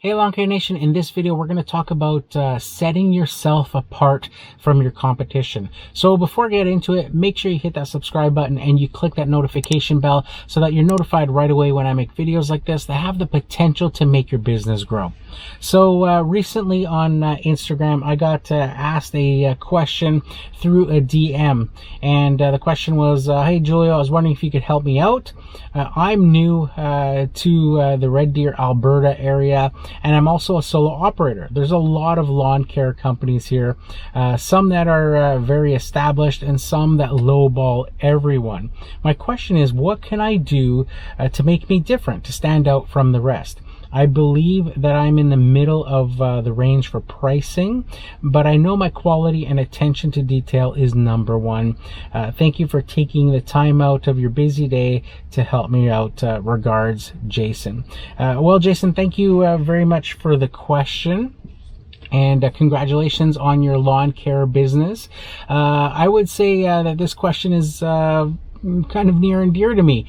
Hey Lawn Care Nation, in this video we're going to talk about setting yourself apart from your competition. So before I get into it, make sure you hit that subscribe button and you click that notification bell so that you're notified right away when I make videos like this that have the potential to make your business grow. So recently on Instagram I got asked a question through a DM, and the question was, hey Julio, I was wondering if you could help me out. I'm new to the Red Deer, Alberta area, and I'm also a solo operator. There's a lot of lawn care companies here, some that are very established and some that lowball everyone. My question is, what can I do to make me different, to stand out from the rest? I believe that I'm in the middle of the range for pricing, but I know my quality and attention to detail is number one. Thank you for taking the time out of your busy day to help me out. Regards, Jason. Well, Jason, thank you very much for the question. And congratulations on your lawn care business. I would say that this question is kind of near and dear to me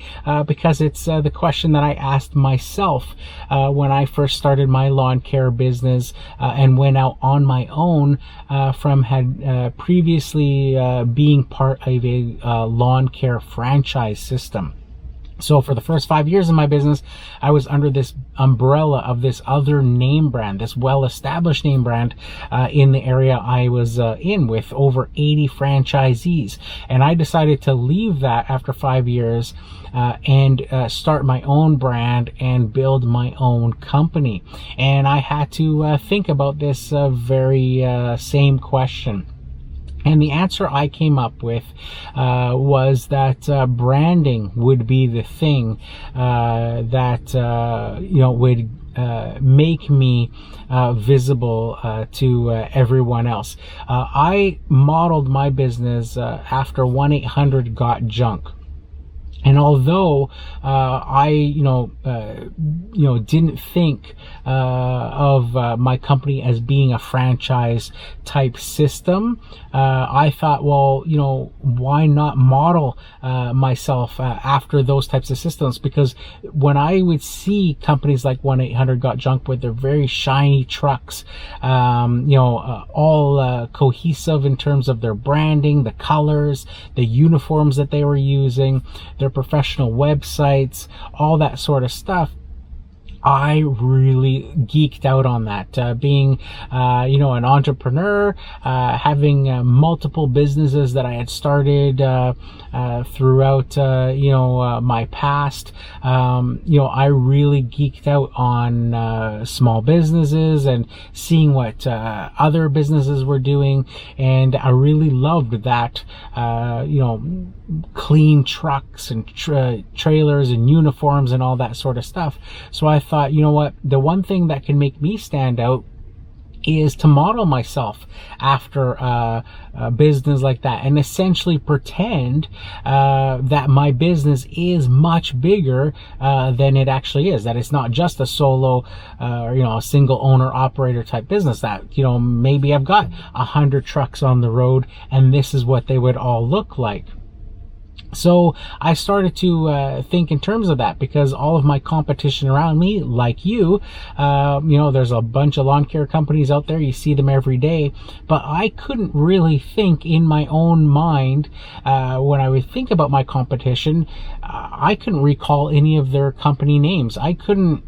because it's the question that I asked myself when I first started my lawn care business and went out on my own from previously being part of a lawn care franchise system. So for the first 5 years of my business, I was under this umbrella of this other name brand, this well-established name brand in the area I was in, with over 80 franchisees. And I decided to leave that after 5 years and start my own brand and build my own company. And I had to think about this very same question. And the answer I came up with was that branding would be the thing that would make me visible to everyone else. I modeled my business after 1-800-GOT-JUNK. And although I, didn't think of my company as being a franchise type system, I thought, well, why not model myself after those types of systems? Because when I would see companies like 1-800-GOT-JUNK with their very shiny trucks, all cohesive in terms of their branding, the colors, the uniforms that they were using, their professional websites, all that sort of stuff, I really geeked out on that. Being, an entrepreneur, having multiple businesses that I had started throughout, my past, I really geeked out on small businesses and seeing what other businesses were doing, and I really loved that, clean trucks and trailers and uniforms and all that sort of stuff. So I thought, you know what, the one thing that can make me stand out is to model myself after a business like that, and essentially pretend that my business is much bigger than it actually is, that it's not just a solo a single owner operator type business, that maybe I've got 100 trucks on the road and this is what they would all look like. So I started to think in terms of that, because all of my competition around me, like you, there's a bunch of lawn care companies out there. You see them every day. But I couldn't really think in my own mind when I would think about my competition. I couldn't recall any of their company names. I couldn't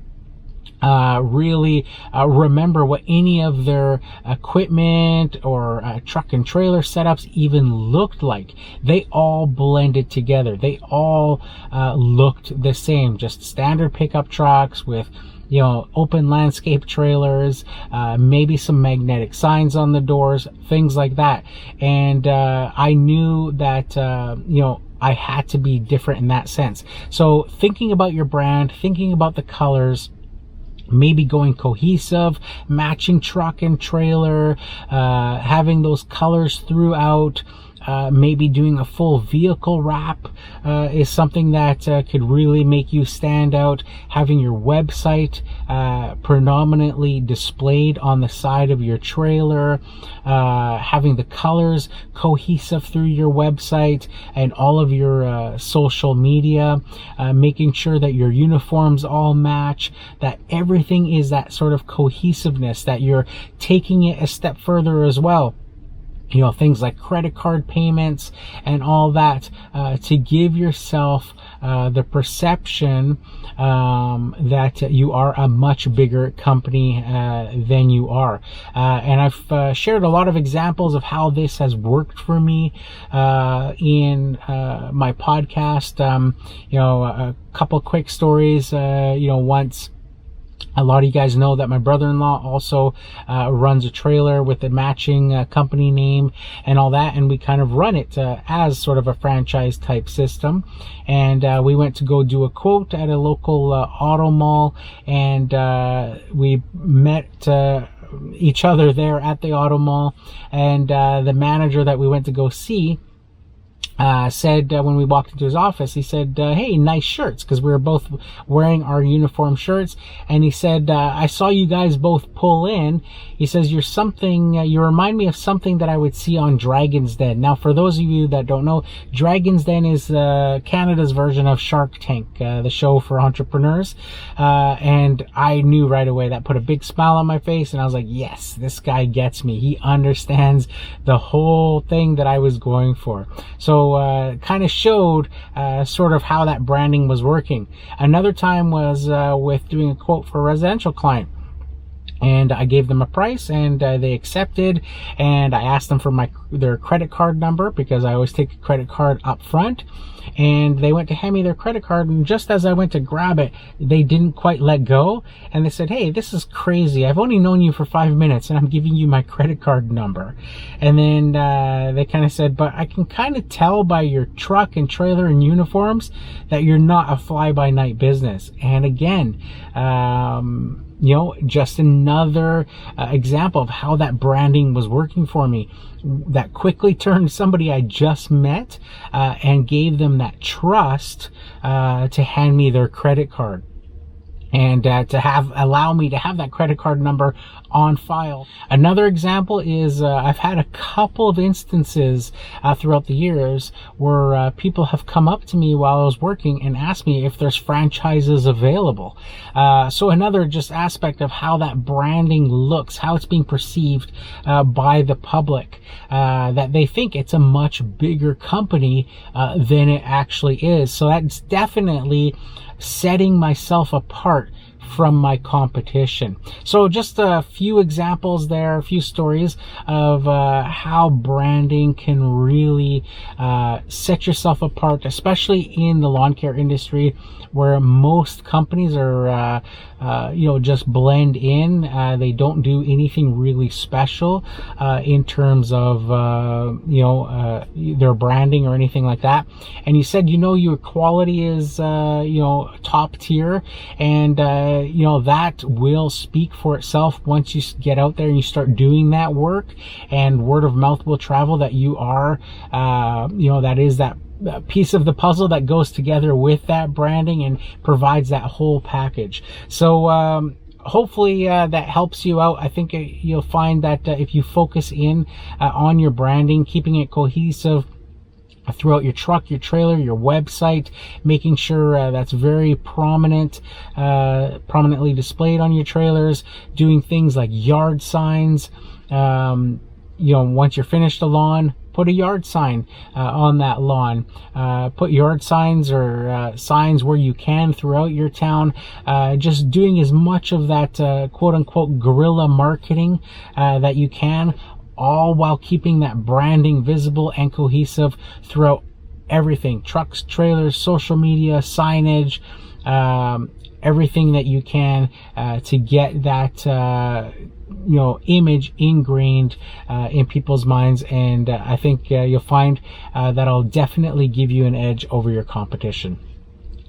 really remember what any of their equipment or truck and trailer setups even looked like. They all blended together. They all looked the same, just standard pickup trucks with open landscape trailers, maybe some magnetic signs on the doors, things like that. And I knew that I had to be different in that sense. So thinking about your brand, thinking about the colors, maybe going cohesive, matching truck and trailer, having those colors throughout, Maybe doing a full vehicle wrap is something that could really make you stand out. Having your website predominantly displayed on the side of your trailer, having the colors cohesive through your website and all of your social media, making sure that your uniforms all match, that everything is that sort of cohesiveness, that you're taking it a step further as well. Things like credit card payments and all that, to give yourself the perception that you are a much bigger company than you are. And I've shared a lot of examples of how this has worked for me in my podcast. A couple quick stories. Once, a lot of you guys know that my brother-in-law also runs a trailer with a matching company name and all that, and we kind of run it as sort of a franchise type system. And we went to go do a quote at a local auto mall, and we met each other there at the auto mall, and the manager that we went to go see said, when we walked into his office, he said, hey, nice shirts, because we were both wearing our uniform shirts. And he said, I saw you guys both pull in. He says, you remind me of something that I would see on Dragon's Den. Now, for those of you that don't know, Dragon's Den is Canada's version of Shark Tank, the show for entrepreneurs. And I knew right away. That put a big smile on my face, and I was like, yes, this guy gets me. He understands the whole thing that I was going for. So kind of showed sort of how that branding was working. Another time was with doing a quote for a residential client. And I gave them a price, and they accepted, and I asked them for their credit card number, because I always take a credit card up front. And they went to hand me their credit card, and just as I went to grab it, they didn't quite let go, and they said, hey, this is crazy. I've only known you for 5 minutes, and I'm giving you my credit card number. And then they kind of said, but I can kind of tell by your truck and trailer and uniforms that you're not a fly-by-night business. And again, just another example of how that branding was working for me. That quickly turned somebody I just met and gave them that trust to hand me their credit card, and to allow me to have that credit card number on file. Another example is I've had a couple of instances throughout the years where people have come up to me while I was working and asked me if there's franchises available. So another just aspect of how that branding looks, how it's being perceived by the public, that they think it's a much bigger company than it actually is. So that's definitely setting myself apart from my competition. So just a few examples there, a few stories of how branding can really set yourself apart, especially in the lawn care industry, where most companies are just blend in. They don't do anything really special in terms of their branding or anything like that. And you said your quality is top tier, and that will speak for itself once you get out there and you start doing that work, and word of mouth will travel that you are that is that piece of the puzzle that goes together with that branding and provides that whole package. So hopefully that helps you out. I think you'll find that if you focus in on your branding, keeping it cohesive throughout your truck, your trailer, your website, making sure that's very prominently displayed on your trailers, doing things like yard signs. Once you're finished the lawn, put a yard sign on that lawn. Put yard signs or signs where you can throughout your town. Just doing as much of that quote-unquote guerrilla marketing that you can, all while keeping that branding visible and cohesive throughout everything. Trucks, trailers, social media, signage, everything that you can to get that image ingrained in people's minds. And I think you'll find that'll definitely give you an edge over your competition.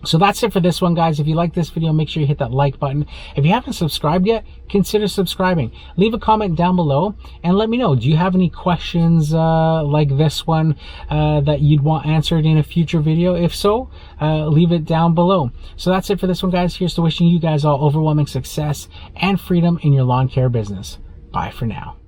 So that's it for this one, guys. If you like this video, make sure you hit that like button. If you haven't subscribed yet, consider subscribing. Leave a comment down below and let me know, do you have any questions like this one that you'd want answered in a future video? If so, leave it down below. So that's it for this one, guys. Here's to wishing you guys all overwhelming success and freedom in your lawn care business. Bye for now.